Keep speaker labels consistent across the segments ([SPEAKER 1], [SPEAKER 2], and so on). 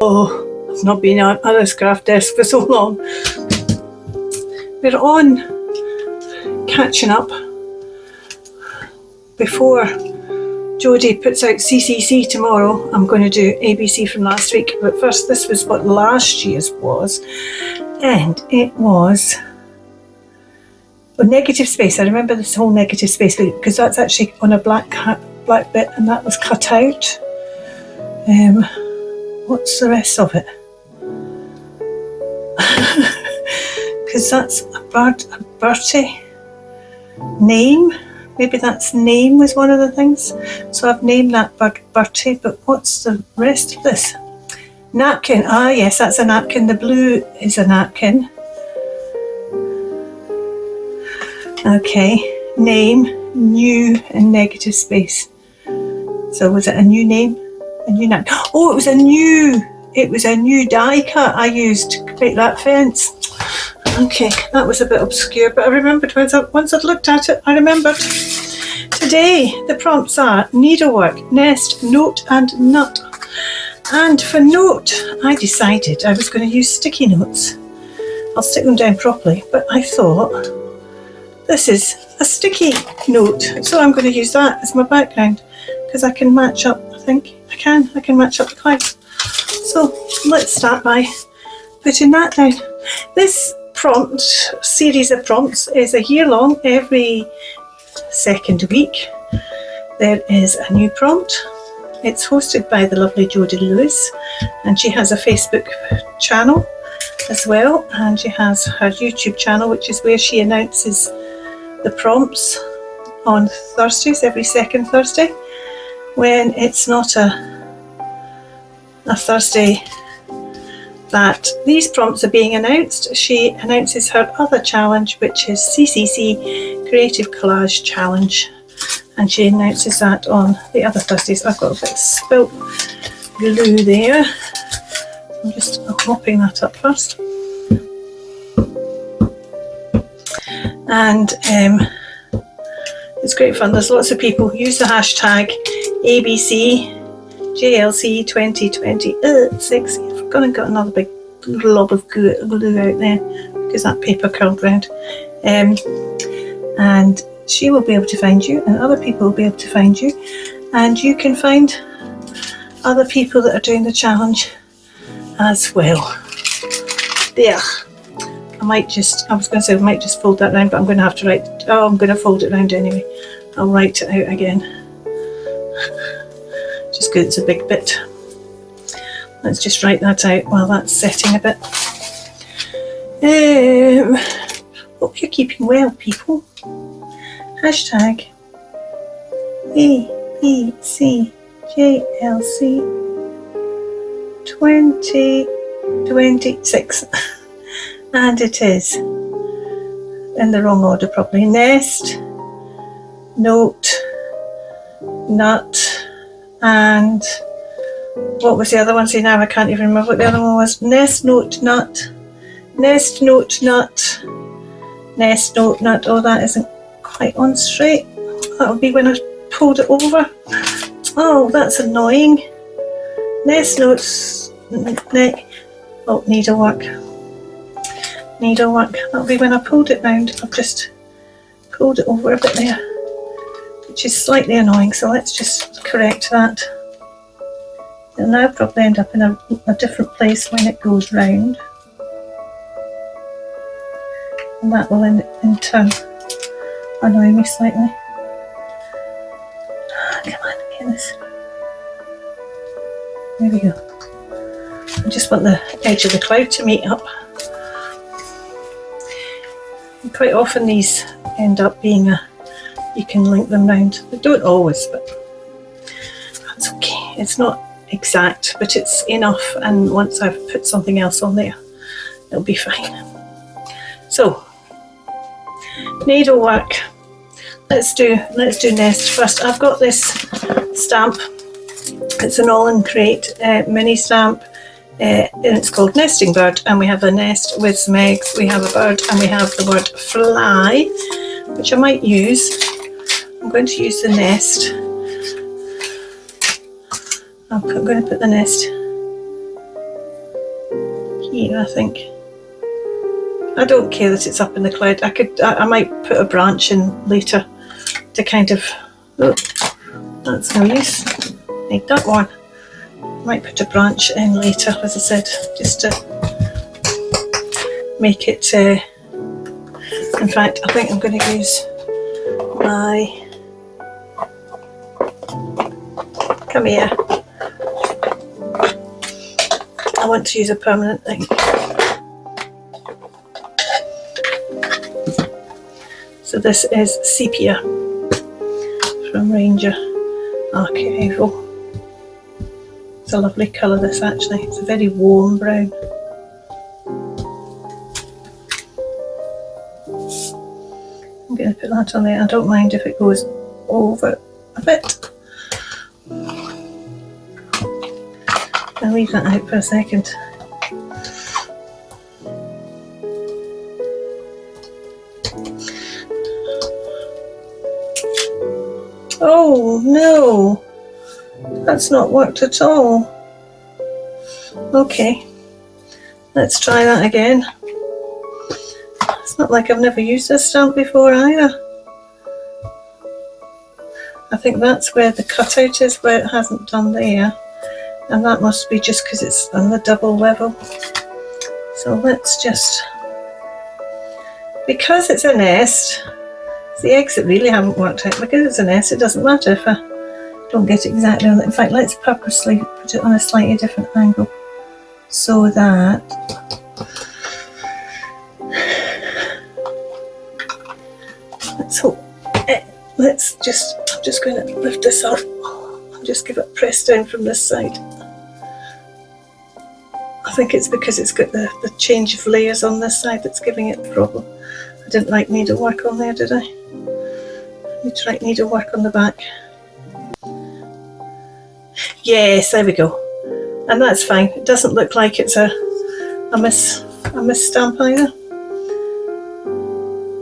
[SPEAKER 1] Oh, I've not been on this craft desk for so long. We're on catching up before Jodi puts out CCC tomorrow. I'm going to do ABC from last week, but first this was what last year's was, and it was negative space. I remember this whole negative space because that's actually on a black bit, and that was cut out. What's the rest of it? Because that's a Bertie name. Maybe that's name was one of the things. So I've named that bird Bertie, but what's the rest of this? Napkin. Ah, yes, that's a napkin. The blue is a napkin. Okay, name, new, and negative space. So was it a new name? A new napkin? Oh, it was a new die cut I used to create that fence. Okay, that was a bit obscure, but I remembered once I'd looked at it, I remembered. Today, the prompts are needlework, nest, note, and nut. And for note, I decided I was going to use sticky notes. I'll stick them down properly, but I thought this is a sticky note, so I'm going to use that as my background because I can match up, I think I can match up the clouds. So let's start by putting that down. This series of prompts is a year long. Every second week there is a new prompt. It's hosted by the lovely Jodi Lewis, and she has a Facebook channel as well, and she has her YouTube channel, which is where she announces the prompts on Thursdays, every second Thursday. When it's not a Thursday that these prompts are being announced, she announces her other challenge, which is CCC Creative Collage Challenge, and she announces that on the other Thursdays. I've got a bit of spilt glue there. I'm just mopping that up first. And it's great fun. There's lots of people use the hashtag ABC JLC 2026. I've gone and got another big glob of glue out there because that paper curled round. And she will be able to find you, and other people will be able to find you, and you can find other people that are doing the challenge as well. There. I was going to say I might just fold that round, but I'm going to have to I'm going to fold it round anyway. I'll write it out again. Just because it's a big bit. Let's just write that out while that's setting a bit. Hope you're keeping well, people. Hashtag ABCJLC 2026. And it is in the wrong order probably. Nest, note, nut, and what was the other one? See, now I can't even remember what the other one was. Nest, note, nut. Nest, note, nut. Nest, note, nut. Oh, that isn't quite on straight. That'll be when I pulled it over. Oh, that's annoying. Nest, notes, neck. Oh, needlework. Needlework. That'll be when I pulled it round. I've just pulled it over a bit there, which is slightly annoying, so let's just correct that. It'll now probably end up in a different place when it goes round, and that will in turn annoy me slightly. Come on, get this. There we go. I just want the edge of the cloud to meet up. And quite often these end up being you can link them round. They don't always, but that's okay. It's not exact, but it's enough, and once I've put something else on there, it'll be fine. So, needlework. Let's do nest first. I've got this stamp. It's an all-in crate mini stamp. And it's called Nesting Bird, and we have a nest with some eggs, we have a bird, and we have the word fly, which I might use. I'm going to use the nest. I'm going to put the nest here, I think. I don't care that it's up in the cloud. I might put a branch in later to kind of, oh, that's no use. Need that one. I might put a branch in later, as I said, just to make it, in fact, I think I'm going to use my, come here, I want to use a permanent thing. So this is Sepia from Ranger Archival. It's a lovely colour, this actually. It's a very warm brown. I'm going to put that on there. I don't mind if it goes over a bit. I'll leave that out for a second. Oh no, that's not worked at all. Okay, let's try that again. It's not like I've never used this stamp before either. I think that's where the cutout is, where it hasn't done there. And that must be just because it's on the double level. So let's just, because it's a nest, it's the eggs that really haven't worked out. Because it's a nest, it doesn't matter if I don't get it exactly on it. In fact, let's purposely put it on a slightly different angle so that let's hope. Let's just, I'm just going to lift this up and just give it press down from this side. I think it's because it's got the change of layers on this side that's giving it the problem. I didn't write needlework on there, did I? I need to write needlework on the back. Yes, there we go. And that's fine. It doesn't look like it's a miss stamp either.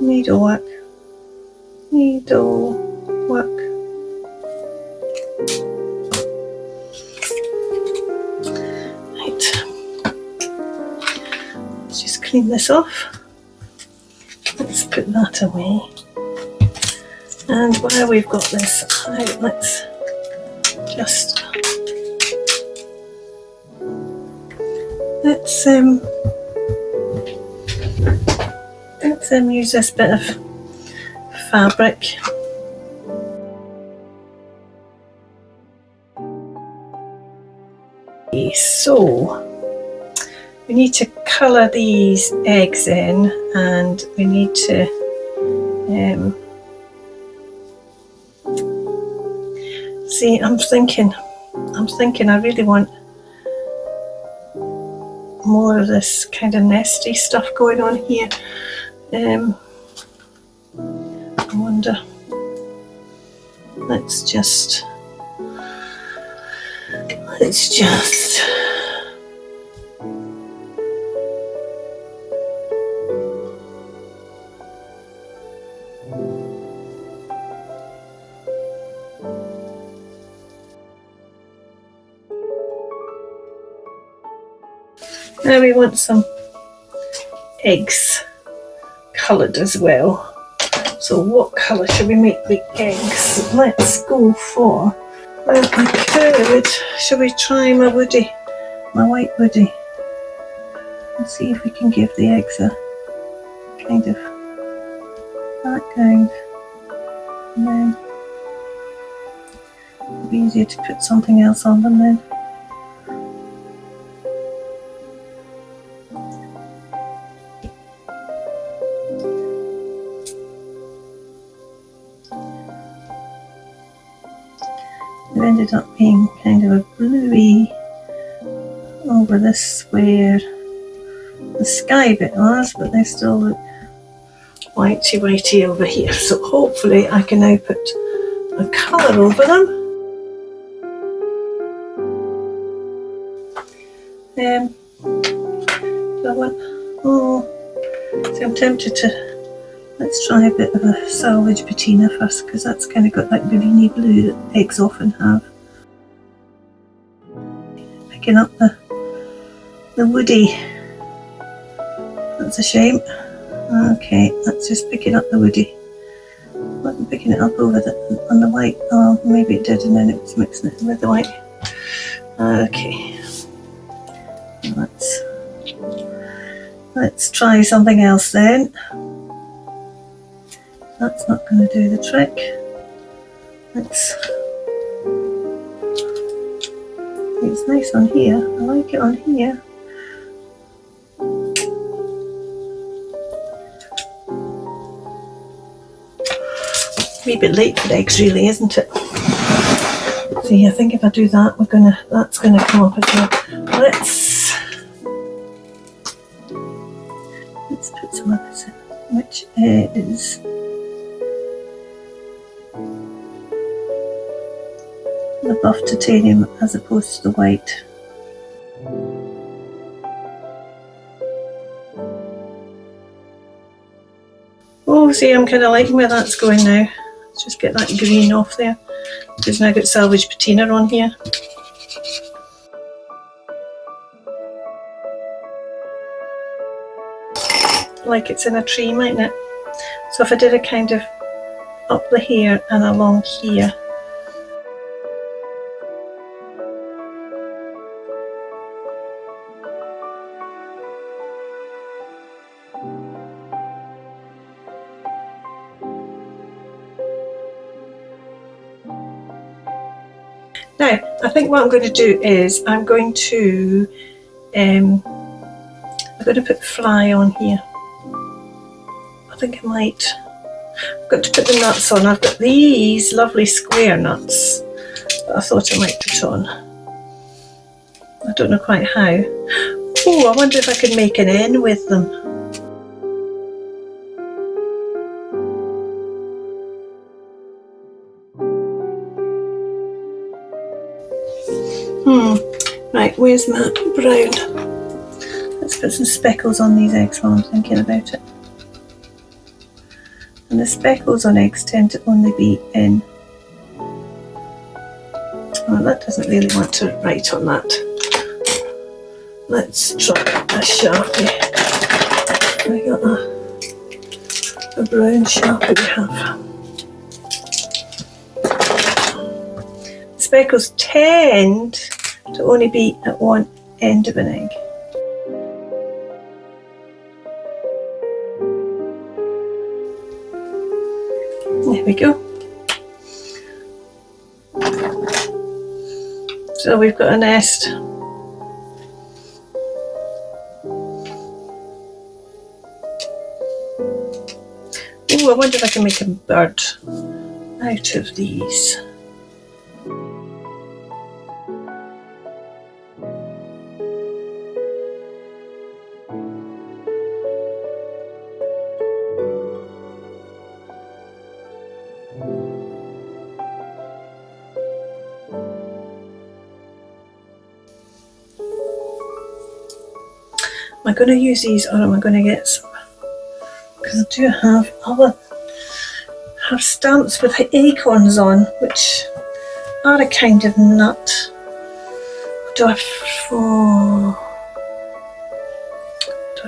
[SPEAKER 1] Needlework. Needlework. Let's just clean this off. Let's put that away. And while we've got this out, let's just use this bit of fabric. So we need to colour these eggs in, and we need to see, I'm thinking I really want more of this kind of nesty stuff going on here. I wonder, let's just now we want some eggs coloured as well. So what colour should we make the eggs? Let's go for, well, I could, shall we try my woody, my white woody, and see if we can give the eggs a kind of background, and then it'll be easier to put something else on them then. It ended up being kind of a bluey over this where the sky bit was, but they still look whitey over here. So hopefully I can now put a colour over them. So I'm tempted to, let's try a bit of a salvage patina first, because that's kind of got that greeny blue that eggs often have. Picking up the woody That's a shame. Okay, that's just picking up the woody. Wasn't picking it up over on the white. Oh, maybe it did, and then it was mixing it with the white. Okay, let's try something else then. That's not going to do the trick. It's nice on here. I like it on here. A wee bit late for eggs, really, isn't it? See, I think if I do that, that's gonna come up as well. Let's put some others in, which is the buff titanium as opposed to the white. Oh, see, I'm kind of liking where that's going now. Let's just get that green off there, because now I've got salvage patina on here. Like it's in a tree, mightn't it? So if I did a kind of up the hair and along here. Now, I think what I'm going to do is I'm going to put fly on here. I think I might. I've got to put the nuts on. I've got these lovely square nuts that I thought I might put on. I don't know quite how. Oh, I wonder if I could make an N with them. Right, where's my brown? Let's put some speckles on these eggs while I'm thinking about it. And the speckles on eggs tend to only be in... Well, that doesn't really want to write on that. Let's try a Sharpie. I got a brown Sharpie we have. Speckles tend to only be at one end of an egg. There we go. So we've got a nest. Oh, I wonder if I can make a bird out of these. Am I going to use these, or am I going to get some? Because I do have stamps with acorns on, which are a kind of nut. Do I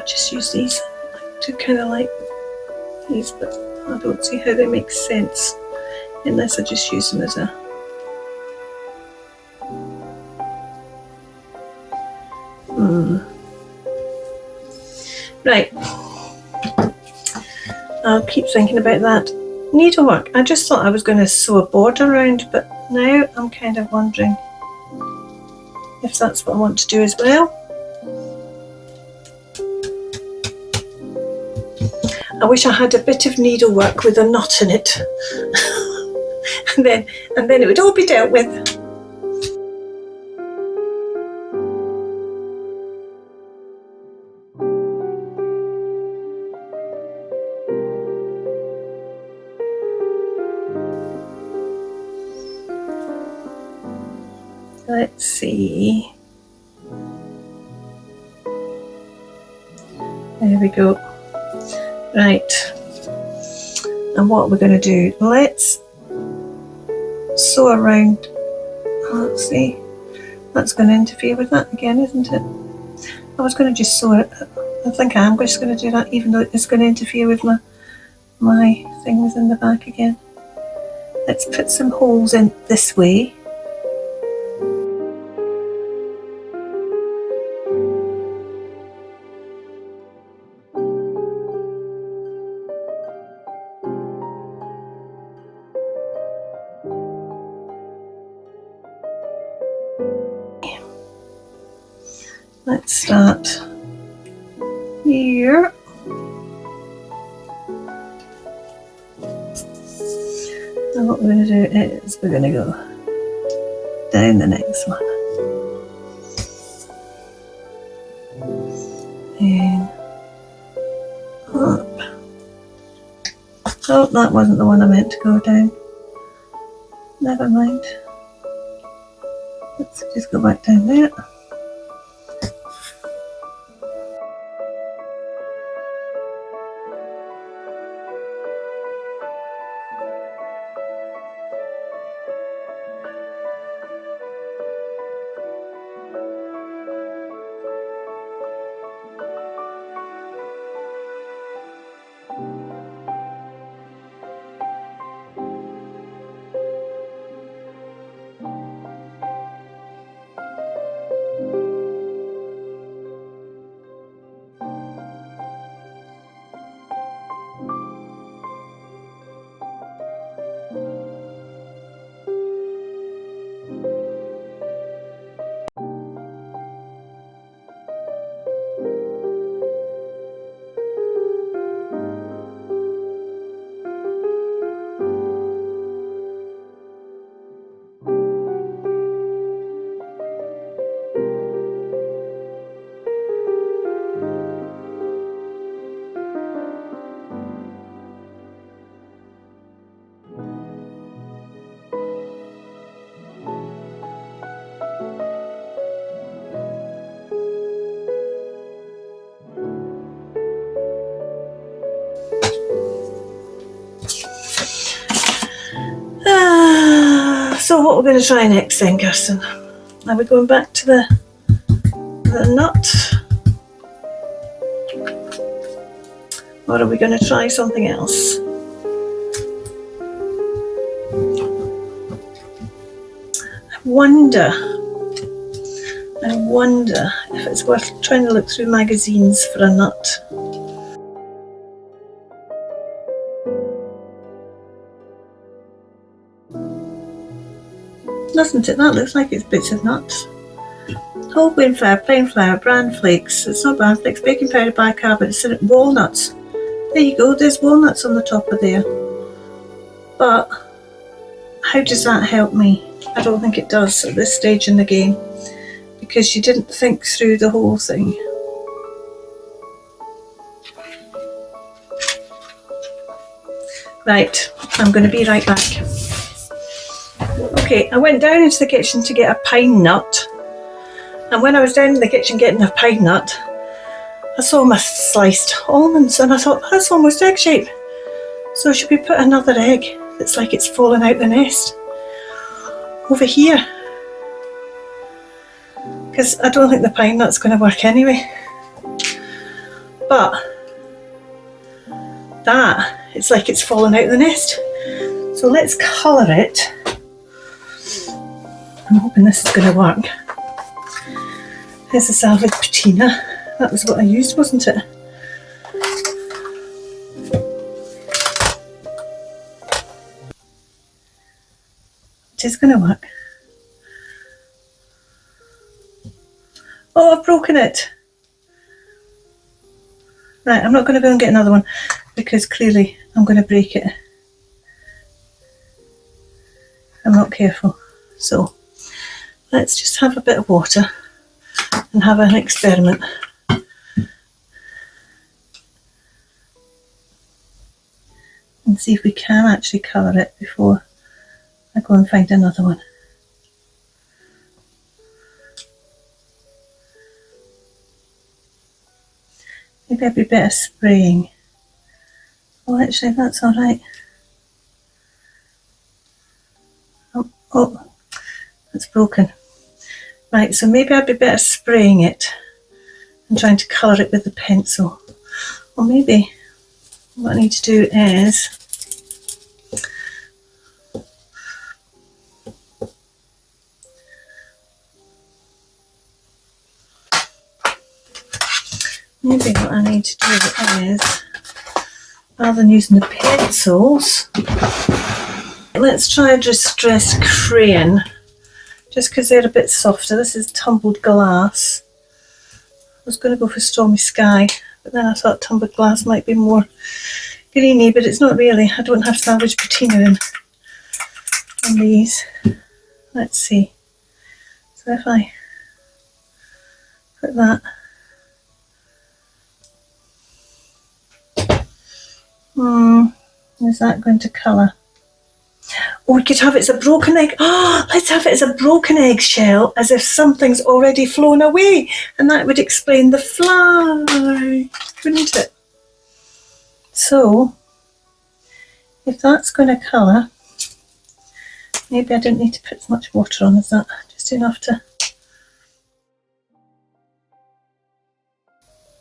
[SPEAKER 1] just use these? I do kind of like these, but I don't see how they make sense unless I just use them as a... Right, I'll keep thinking about that. Needlework, I just thought I was going to sew a border around, but now I'm kind of wondering if that's what I want to do as well. I wish I had a bit of needlework with a knot in it, and then it would all be dealt with. Let's see. There we go. Right. And what we're going to do, let's sew around. Let's see. That's going to interfere with that again, isn't it? I was going to just sew it I think I'm just going to do that, even though it's going to interfere with my things in the back again. Let's put some holes in this way. Let's start here. And what we're going to do is we're going to go down the next one. And up. Oh, that wasn't the one I meant to go down. Never mind. Let's just go back down there. So what we're going to try next then, Kirsten? Are we going back to the nut? Or are we going to try something else? I wonder if it's worth trying to look through magazines for a nut. Doesn't it? That looks like it's bits of nuts. Whole grain flour, plain flour, bran flakes. It's not bran flakes, baking powder, bicarbonate, walnuts. There you go, there's walnuts on the top of there. But how does that help me? I don't think it does at this stage in the game, because you didn't think through the whole thing. Right, I'm going to be right back. Okay, I went down into the kitchen to get a pine nut, and when I was down in the kitchen getting a pine nut, I saw my sliced almonds and I thought, that's almost egg shape. So should we put another egg that's like it's fallen out the nest over here? Because I don't think the pine nut's going to work anyway. But that, it's like it's fallen out the nest. So let's colour it. I'm hoping this is going to work. Here's the salvage patina. That was what I used, wasn't it? It is going to work. Oh, I've broken it. Right, I'm not going to go and get another one because clearly I'm going to break it. I'm not careful. So let's just have a bit of water and have an experiment. And see if we can actually colour it before I go and find another one. Maybe I'd be better spraying. Oh, actually, that's all right. Oh, that's broken. Right, so maybe I'd be better spraying it I'm trying to colour it with the pencil. Or maybe what I need to do is rather than using the pencils, let's try a distressed crayon, just because they're a bit softer. This is tumbled glass. I was going to go for stormy sky, but then I thought tumbled glass might be more greeny, but it's not really. I don't have salvage patina in these. Let's see. So if I put that, is that going to colour? Or we could have it as a broken egg. Oh, let's have it as a broken eggshell, as if something's already flown away, and that would explain the fly, wouldn't it? So, if that's going to colour, maybe I don't need to put as much water on as that, just enough to...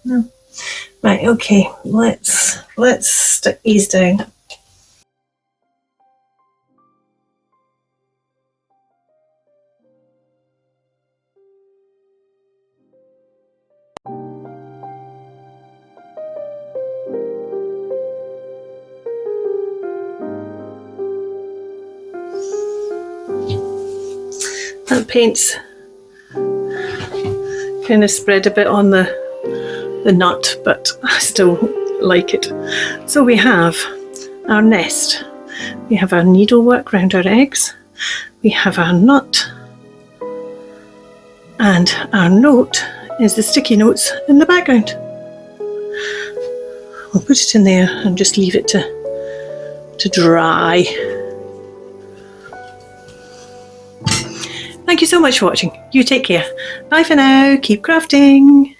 [SPEAKER 1] No. Right, okay, let's stick these down. That paint's kind of spread a bit on the nut, but I still like it. So we have our nest, we have our needlework around our eggs, we have our nut, and our note is the sticky notes in the background. We'll put it in there and just leave it to dry. Thank you so much for watching. You take care. Bye for now. Keep crafting.